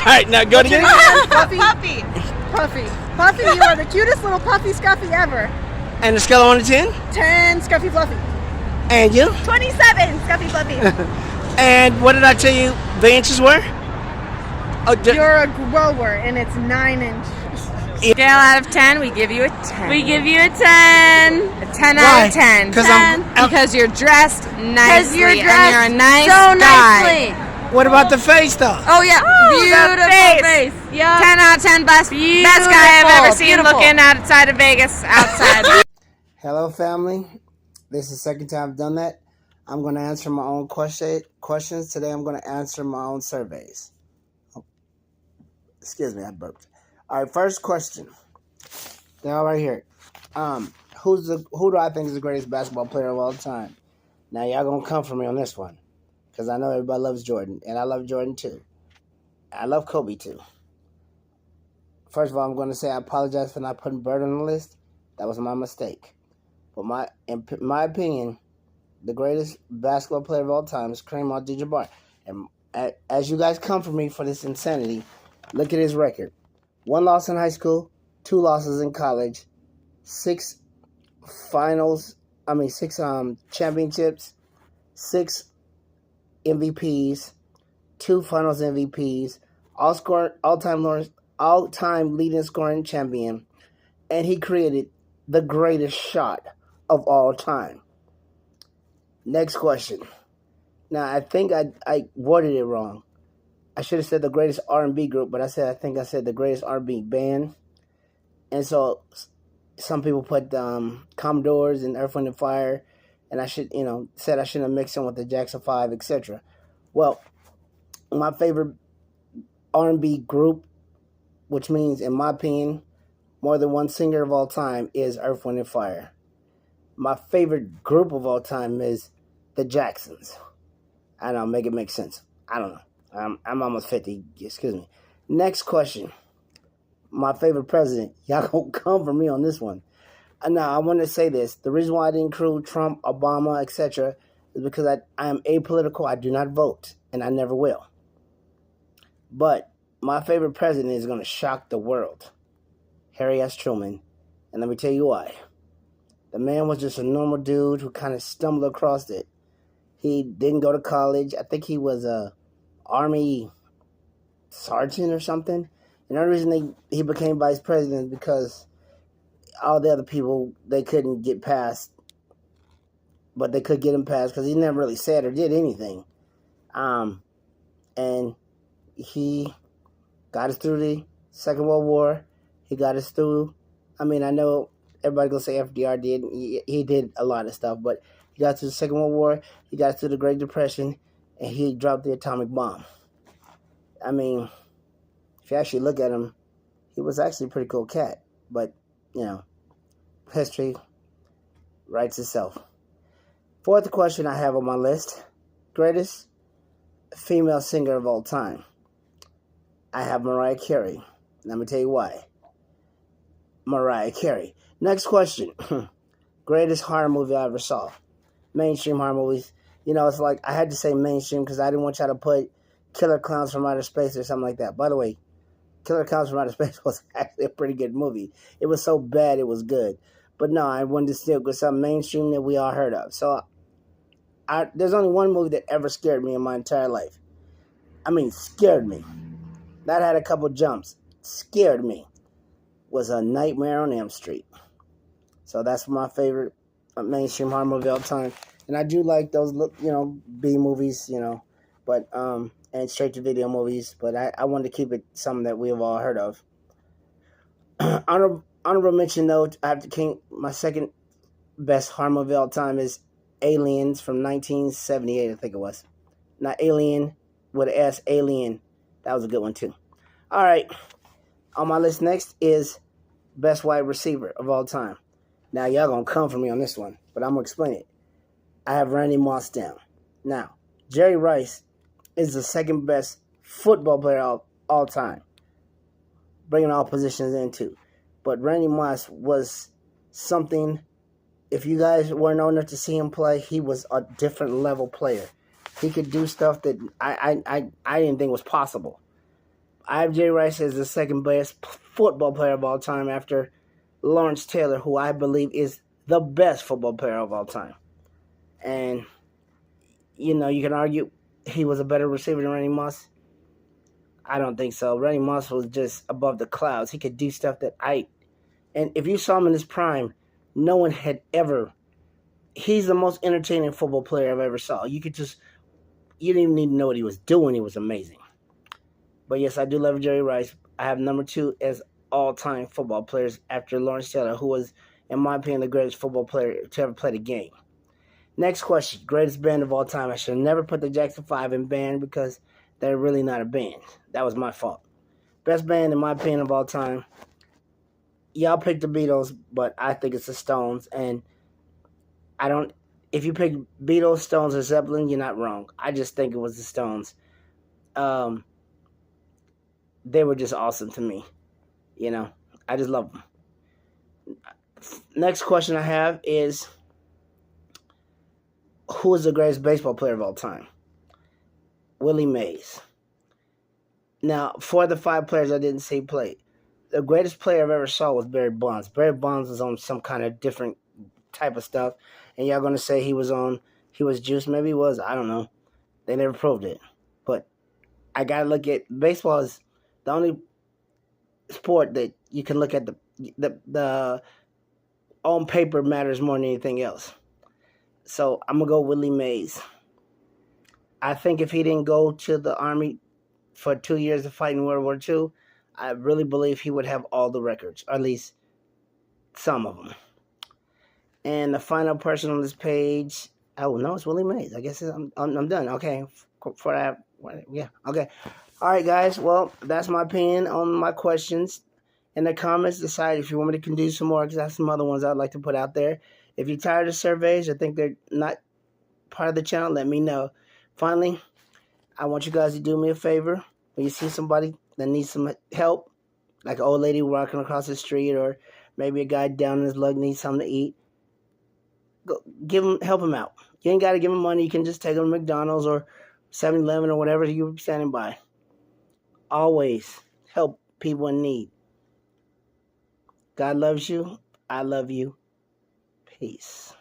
right, now go to Your you. name? Puffy? Puppy. Puffy. Puffy, you are the cutest little Puffy Scuffy ever. And the scale of 1 to 10. 10, Scuffy Fluffy. And you. 27. Scuffy Fluffy. And what did I tell you the inches were? Oh, You're a grower, and it's 9 inches. Scale out of 10, we give you a 10. We give you a 10. A 10 out of 10. Because you're dressed nicely. You're and dressed you're a nice so guy. nicely. what about the face, though? Oh yeah, beautiful face. Yeah. 10 out of 10, best guy I've ever seen Beautiful. looking outside of Vegas. Outside. Hello, family. This is the second time I've done that. I'm going to answer my own questions. Today I'm going to answer my own surveys. Oh, excuse me, I burped. All right, first question. They're all right here. Who do I think is the greatest basketball player of all time? Now, y'all going to come for me on this one. Because I know everybody loves Jordan. And I love Jordan, too. I love Kobe, too. First of all, I'm going to say I apologize for not putting Bird on the list. That was my mistake. But in my opinion, the greatest basketball player of all time is Kareem Abdul-Jabbar. And as you guys come for me for this insanity, look at his record. 1 loss in high school, 2 losses in college, 6 championships, 6 MVPs, 2 finals MVPs, all-time leading scoring champion, and he created the greatest shot of all time. Next question. Now, I think I worded it wrong. I should have said the greatest R&B group, but I think I said the greatest R&B band. And so some people put Commodores and Earth, Wind & Fire, and I said I shouldn't have mixed them with the Jackson 5, etc. Well, my favorite R&B group, which means, in my opinion, more than one singer of all time, is Earth, Wind & Fire. My favorite group of all time is the Jacksons. I don't know, make it make sense. I don't know. I'm almost 50. Excuse me. Next question. My favorite president. Y'all gonna come for me on this one. Now, I want to say this. The reason why I didn't include Trump, Obama, etc. is because I am apolitical. I do not vote, and I never will. But my favorite president is going to shock the world. Harry S. Truman. And let me tell you why. The man was just a normal dude who kind of stumbled across it. He didn't go to college. I think he was a Army sergeant or something. And the only reason he became vice president is because all the other people, they couldn't get past. But they could get him past because he never really said or did anything. And he got us through the Second World War. He got us through. I mean, I know everybody gonna say FDR did. He did a lot of stuff, but he got through the Second World War. He got through the Great Depression, and he dropped the atomic bomb. I mean, if you actually look at him, he was actually a pretty cool cat. But history writes itself. Fourth question I have on my list: greatest female singer of all time. I have Mariah Carey. Let me tell you why. Mariah Carey. Next question. Greatest horror movie I ever saw. Mainstream horror movies. It's like I had to say mainstream because I didn't want y'all to put Killer Clowns from Outer Space or something like that. By the way, Killer Clowns from Outer Space was actually a pretty good movie. It was so bad it was good. But no, I wanted to stick with something mainstream that we all heard of. So there's only one movie that ever scared me in my entire life. I mean, scared me. That had a couple jumps. Scared me. Was A Nightmare on Elm Street. So that's my favorite mainstream horror movie of all time. And I do like those, B movies, but and straight to video movies. But I wanted to keep it something that we've all heard of. Honorable mention though, I have to king. My second best horror movie of all time is Aliens from 1978. I think it was. Not Alien with an S. Alien. That was a good one too. All right. On my list next is best wide receiver of all time. Now, y'all going to come for me on this one, but I'm going to explain it. I have Randy Moss down. Now, Jerry Rice is the second best football player of all time, bringing all positions in too. But Randy Moss was something, if you guys weren't old enough to see him play, he was a different level player. He could do stuff that I didn't think was possible. I have Jerry Rice as the second best football player of all time after Lawrence Taylor, who I believe is the best football player of all time. And, you can argue he was a better receiver than Randy Moss. I don't think so. Randy Moss was just above the clouds. He could do stuff and if you saw him in his prime, no one had ever. He's the most entertaining football player I've ever saw. You didn't even need to know what he was doing. He was amazing. But yes, I do love Jerry Rice. I have number 2 as all-time football players after Lawrence Taylor, who was, in my opinion, the greatest football player to ever play the game. Next question, greatest band of all time. I should have never put the Jackson 5 in band because they're really not a band. That was my fault. Best band, in my opinion, of all time. Y'all picked the Beatles, but I think it's the Stones. And if you pick Beatles, Stones, or Zeppelin, you're not wrong. I just think it was the Stones. They were just awesome to me. I just love them. Next question I have is, who is the greatest baseball player of all time? Willie Mays. Now, for the 5 players I didn't see play, the greatest player I've ever saw was Barry Bonds. Barry Bonds was on some kind of different type of stuff, and y'all going to say he was juiced. Maybe he was. I don't know. They never proved it. But I got to look at, baseball is the only sport that you can look at the on paper matters more than anything else. So I'm going to go Willie Mays. I think if he didn't go to the Army for 2 years of fighting World War II, I really believe he would have all the records, or at least some of them. And the final person on this page, it's Willie Mays. I guess I'm done. Okay, for that, yeah, okay. All right, guys. Well, that's my opinion on my questions. In the comments, decide if you want me to do some more, because I have some other ones I'd like to put out there. If you're tired of surveys or think they're not part of the channel, let me know. Finally, I want you guys to do me a favor. When you see somebody that needs some help, like an old lady walking across the street, or maybe a guy down in his luck needs something to eat, go help him out. You ain't got to give him money. You can just take him to McDonald's or 7-Eleven or whatever you're standing by. Always help people in need. God loves you. I love you. Peace.